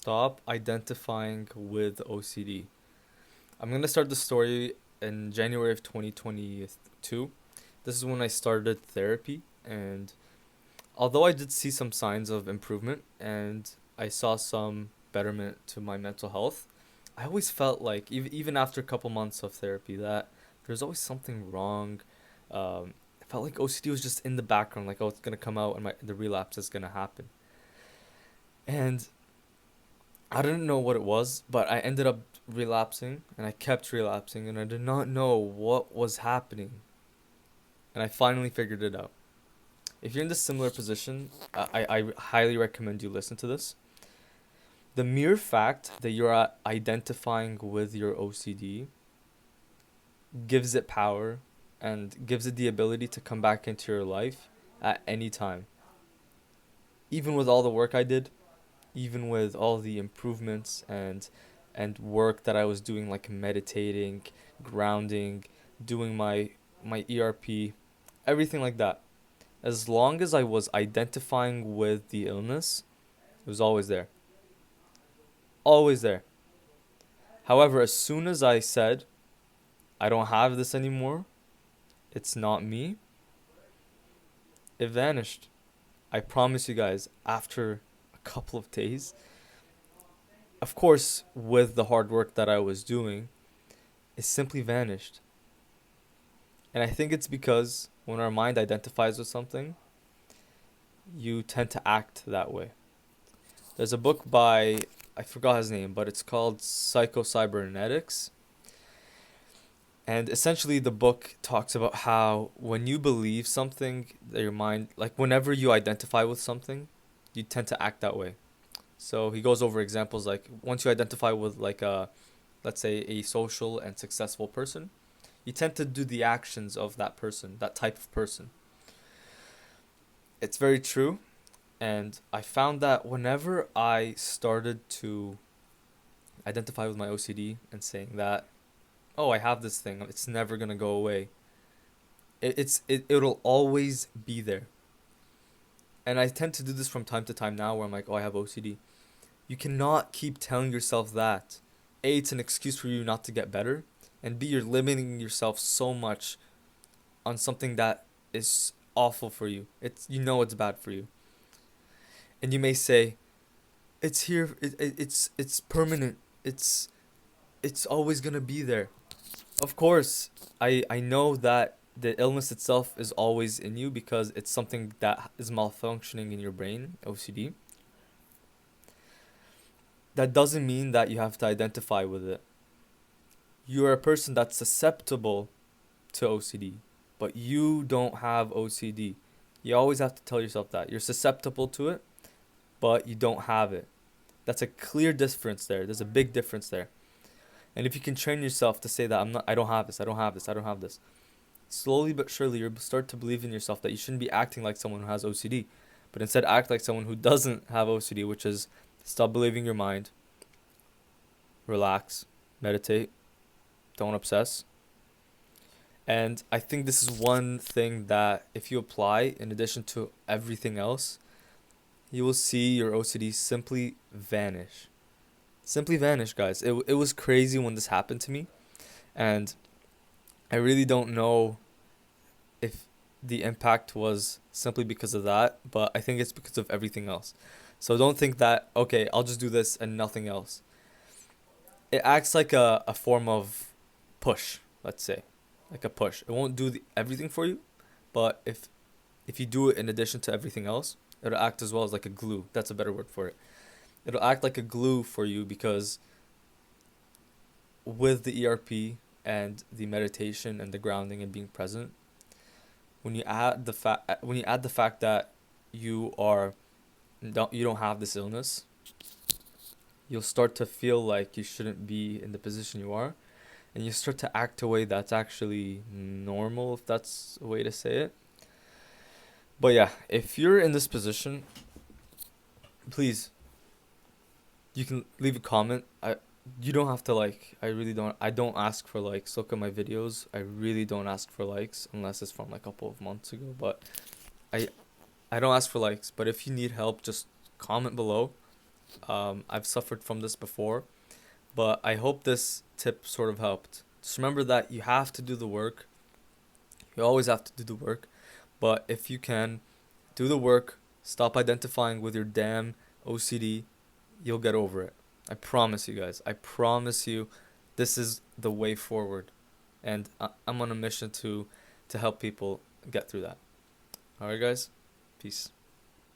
Stop identifying with OCD. I'm gonna start the story in January of 2022. This is when I started therapy, and although I did see some signs of improvement and I saw some betterment to my mental health, I always felt like, even after a couple months of therapy, that there's always something wrong. I felt like OCD was just in the background, like, oh, it's gonna come out and the relapse is gonna happen. And I didn't know what it was, but I ended up relapsing and I kept relapsing and I did not know what was happening. And I finally figured it out. If you're in this similar position, I highly recommend you listen to this. The mere fact that you're identifying with your OCD gives it power and gives it the ability to come back into your life at any time. Even with all the work I did, even with all the improvements and work that I was doing, like meditating, grounding, doing my ERP, everything like that. As long as I was identifying with the illness, it was always there. Always there. However, as soon as I said, I don't have this anymore, it's not me, it vanished. I promise you guys, after a couple of days, of course, with the hard work that I was doing, it simply vanished. And I think it's because when our mind identifies with something, you tend to act that way. There's a book by, I forgot his name, but it's called Psycho-Cybernetics. And essentially, the book talks about how when you believe something, that your mind, like whenever you identify with something, you tend to act that way. So he goes over examples like once you identify with like let's say a social and successful person, you tend to do the actions of that person, that type of person. It's very true. And I found that whenever I started to identify with my OCD and saying that, oh, I have this thing, it's never going to go away, it'll always be there. And I tend to do this from time to time now where I'm like, oh, I have OCD. You cannot keep telling yourself that. A, it's an excuse for you not to get better. And B, you're limiting yourself so much on something that is awful for you. It's bad for you. And you may say, it's here, it's permanent. It's always gonna be there. Of course, I know that the illness itself is always in you because it's something that is malfunctioning in your brain, OCD. That doesn't mean that you have to identify with it. You are a person that's susceptible to OCD, but you don't have OCD. You always have to tell yourself that. You're susceptible to it, but you don't have it. That's a clear difference there. There's a big difference there. And if you can train yourself to say that I don't have this, I don't have this, I don't have this. Slowly but surely you'll start to believe in yourself that you shouldn't be acting like someone who has OCD, but instead act like someone who doesn't have OCD, which is stop believing your mind, relax, meditate, don't obsess. And I think this is one thing that if you apply in addition to everything else, you will see your OCD simply vanish. Simply vanish, guys. It was crazy when this happened to me, and I really don't know if the impact was simply because of that, but I think it's because of everything else. So don't think that, okay, I'll just do this and nothing else. It acts like a form of push, let's say. Like a push. It won't do everything for you, but if you do it in addition to everything else, it'll act as well as like a glue. That's a better word for it. It'll act like a glue for you because with the ERP and the meditation and the grounding and being present, when you add the fact that you don't have this illness, you'll start to feel like you shouldn't be in the position you are, and you start to act a way that's actually normal, if that's a way to say it. But yeah, if you're in this position, please, you can leave a comment. You don't have to like. I don't ask for likes. Look at my videos. I really don't ask for likes unless it's from like a couple of months ago. But I I don't ask for likes. But if you need help, just comment below. I've suffered from this before, but I hope this tip sort of helped. Just remember that you have to do the work. You always have to do the work. But if you can, do the work. Stop identifying with your damn OCD. You'll get over it. I promise you guys. I promise you, this is the way forward. And I'm on a mission to help people get through that. All right, guys. Peace.